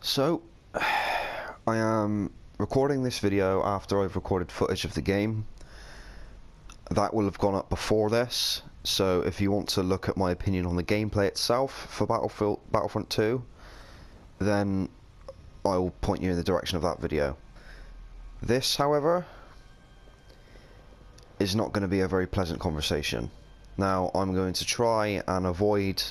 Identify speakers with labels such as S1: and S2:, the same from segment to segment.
S1: So, I am recording this video after I've recorded footage of the game. That will have gone up before this, so if you want to look at my opinion on the gameplay itself for Battlefront 2, then I will point you in the direction of that video. This, however, is not going to be a very pleasant conversation. Now, I'm going to try and avoid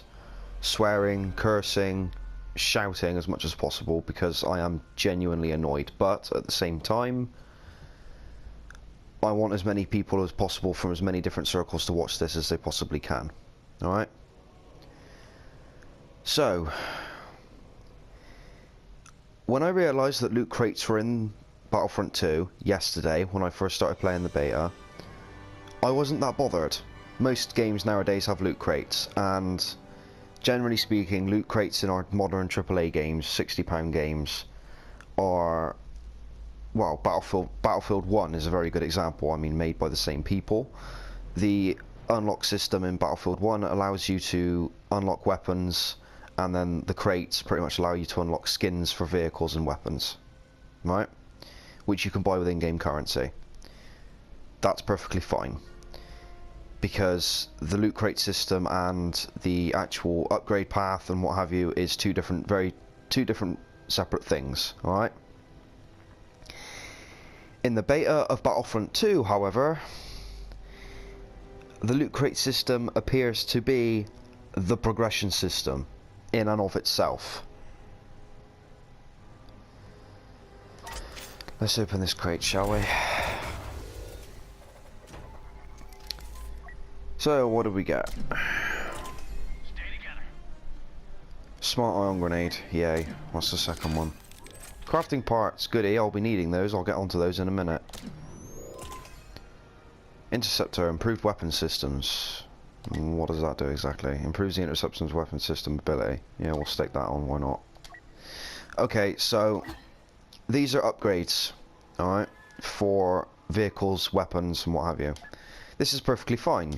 S1: swearing, cursing, shouting as much as possible because I am genuinely annoyed, but at the same time I want as many people as possible from as many different circles to watch this as they possibly can. Alright? So, when I realised that loot crates were in Battlefront 2 yesterday, when I first started playing the beta, I wasn't that bothered. Most games nowadays have loot crates, and generally speaking, loot crates in our modern AAA games, £60 games, are, well, Battlefield 1 is a very good example. I mean, made by the same people. The unlock system in Battlefield 1 allows you to unlock weapons, and then the crates pretty much allow you to unlock skins for vehicles and weapons, right? Which you can buy with in-game currency. That's perfectly fine, because the loot crate system and the actual upgrade path and what have you is two different separate things, alright? In the beta of Battlefront 2, however, the loot crate system appears to be the progression system in and of itself. Let's open this crate, shall we? So, what do we get?
S2: Stay together.
S1: Smart ion grenade, yay. What's the second one? Crafting parts, goody, I'll be needing those, I'll get onto those in a minute. Interceptor, improved weapon systems. What does that do exactly? Improves the interceptor's weapon system ability. Yeah, we'll stick that on, why not? Okay, so these are upgrades, alright, for vehicles, weapons, and what have you. This is perfectly fine.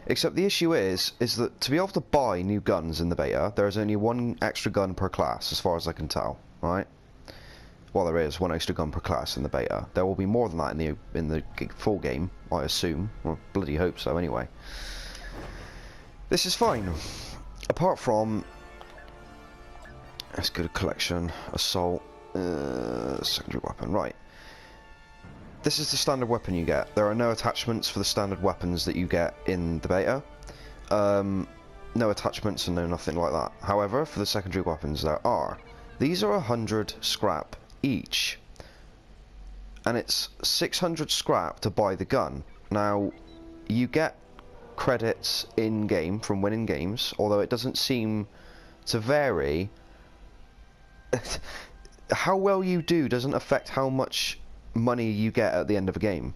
S1: Except the issue is that to be able to buy new guns in the beta, there is only one extra gun per class, as far as I can tell, right? Well, there is one extra gun per class in the beta. There will be more than that in the full game, I assume, or bloody hope so anyway. This is fine, apart from, let's go to collection, assault, secondary weapon, right. This is the standard weapon you get. There are no attachments for the standard weapons that you get in the beta. No attachments and no nothing like that. However, for the secondary weapons there are. These are 100 scrap each. And it's 600 scrap to buy the gun. Now, you get credits in-game from winning games, although it doesn't seem to vary. How well you do doesn't affect how much money you get at the end of a game.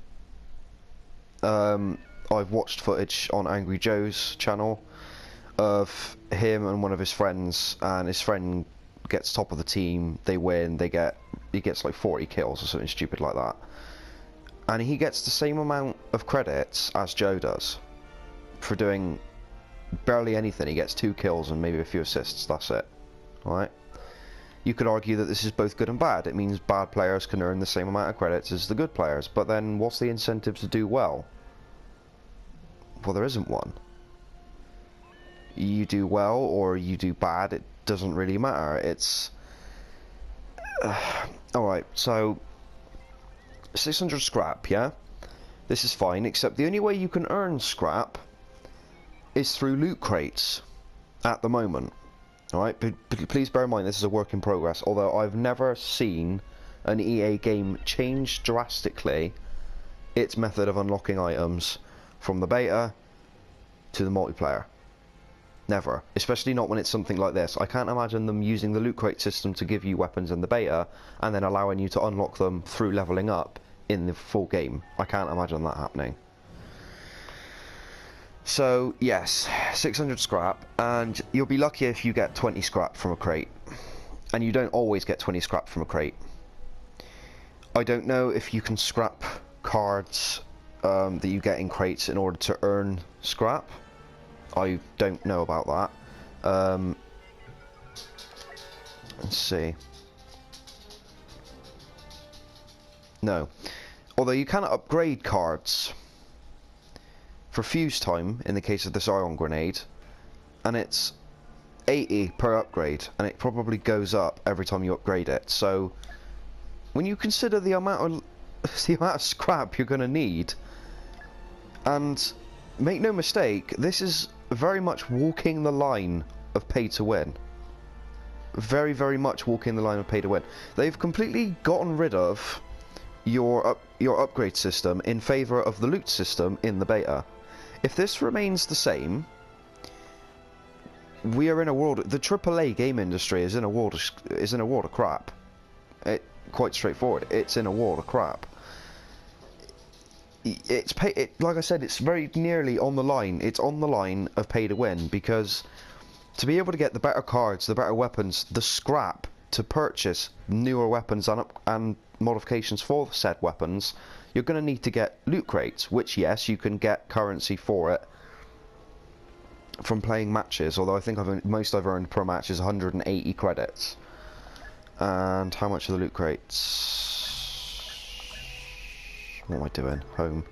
S1: I've watched footage on Angry Joe's channel of him and one of his friends, and his friend gets top of the team, they win, he gets like 40 kills or something stupid like that, and he gets the same amount of credits as Joe does for doing barely anything. He gets 2 kills and maybe a few assists, that's it. Alright? You could argue that this is both good and bad. It means bad players can earn the same amount of credits as the good players, but then what's the incentive to do well? Well, there isn't one. You do well or you do bad, it doesn't really matter. It's... Alright, so 600 scrap, yeah? This is fine, except the only way you can earn scrap is through loot crates at the moment. Alright, but please bear in mind this is a work in progress, although I've never seen an EA game change drastically its method of unlocking items from the beta to the multiplayer. Never. Especially not when it's something like this. I can't imagine them using the loot crate system to give you weapons in the beta and then allowing you to unlock them through leveling up in the full game. I can't imagine that happening. So, yes, 600 scrap, and you'll be lucky if you get 20 scrap from a crate. And you don't always get 20 scrap from a crate. I don't know if you can scrap cards that you get in crates in order to earn scrap. I don't know about that. Let's see. No. Although you can upgrade cards for fuse time in the case of this ion grenade, and it's 80 per upgrade, and it probably goes up every time you upgrade it. So when you consider the amount of scrap you're going to need, and make no mistake, this is very much walking the line of pay to win. Very, very much walking the line of pay to win. They've completely gotten rid of your upgrade system in favour of the loot system in the beta. If this remains the same, we are in a world. The AAA game industry is in a world of crap. Quite straightforward. It's in a world of crap. Like I said, it's very nearly on the line. It's on the line of pay to win, because to be able to get the better cards, the better weapons, the scrap to purchase newer weapons and modifications for said weapons, you're going to need to get loot crates, which, yes, you can get currency for it from playing matches, although I think most I've earned per match is 180 credits. And how much are the loot crates? What am I doing? Home.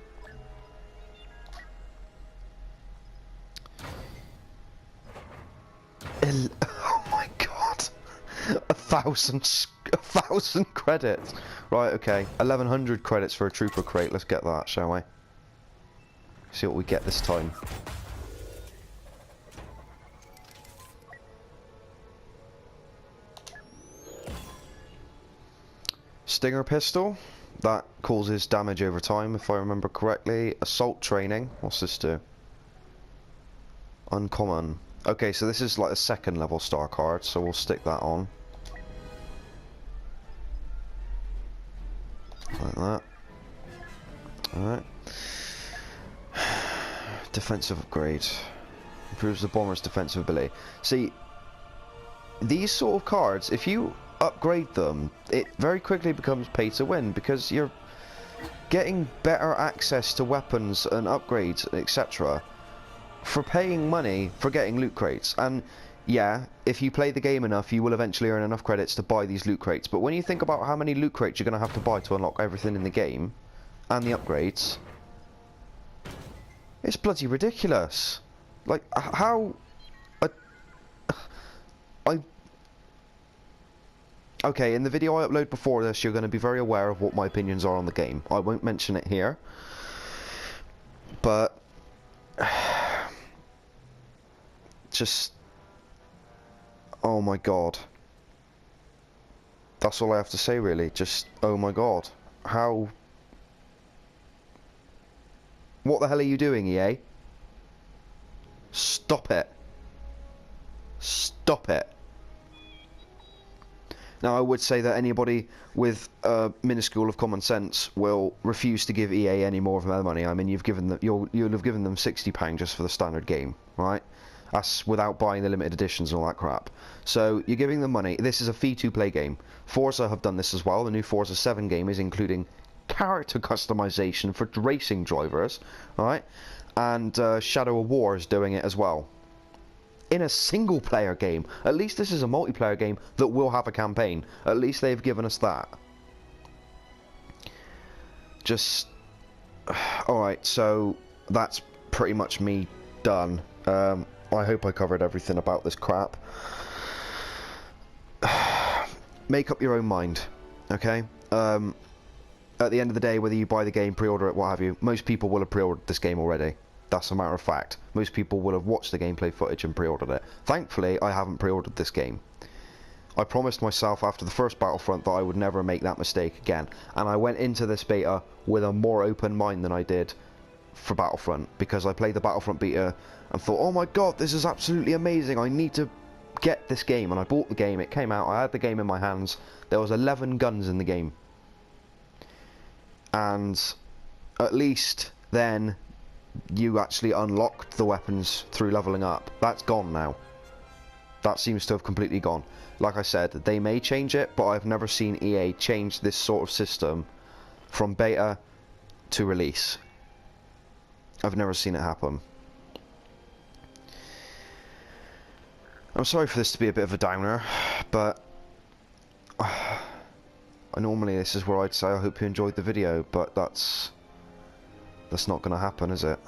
S1: Oh my god! 1,000 credits! Right, okay. 1,100 credits for a trooper crate. Let's get that, shall we? See what we get this time. Stinger pistol. That causes damage over time, if I remember correctly. Assault training. What's this do? Uncommon. Okay, so this is like a second level star card, so we'll stick that on. Like that. Alright. Defensive upgrade. Improves the bomber's defensive ability. See, these sort of cards, if you upgrade them, it very quickly becomes pay to win, because you're getting better access to weapons and upgrades, etc. for paying money for getting loot crates. And yeah, if you play the game enough, you will eventually earn enough credits to buy these loot crates. But when you think about how many loot crates you're going to have to buy to unlock everything in the game and the upgrades, it's bloody ridiculous. Like, how... Okay, in the video I upload before this, you're going to be very aware of what my opinions are on the game. I won't mention it here, but just, oh my god. That's all I have to say, really. Just, oh my god. How... What the hell are you doing, EA? Stop it. Stop it. Now, I would say that anybody with a minuscule of common sense will refuse to give EA any more of their money. I mean, you'll have given them £60 just for the standard game, right? That's without buying the limited editions and all that crap. So you're giving them money. This is a free-to-play game. Forza have done this as well. The new Forza 7 game is including character customization for racing drivers, right? And Shadow of War is doing it as well. In a single-player game. At least this is a multiplayer game that will have a campaign. At least they've given us that. Just... Alright, so that's pretty much me done. I hope I covered everything about this crap. Make up your own mind, okay? At the end of the day, whether you buy the game, pre-order it, what have you, most people will have pre-ordered this game already. That's a matter of fact. Most people will have watched the gameplay footage and pre-ordered it. Thankfully, I haven't pre-ordered this game. I promised myself after the first Battlefront that I would never make that mistake again. And I went into this beta with a more open mind than I did for Battlefront. Because I played the Battlefront beta and thought, oh my god, this is absolutely amazing. I need to get this game. And I bought the game. It came out. I had the game in my hands. There was 11 guns in the game. And at least then... you actually unlocked the weapons through leveling up. That's gone now. That seems to have completely gone. Like I said, they may change it, but I've never seen EA change this sort of system from beta to release. I've never seen it happen. I'm sorry for this to be a bit of a downer, but Normally this is where I'd say I hope you enjoyed the video, but that's not going to happen, is it?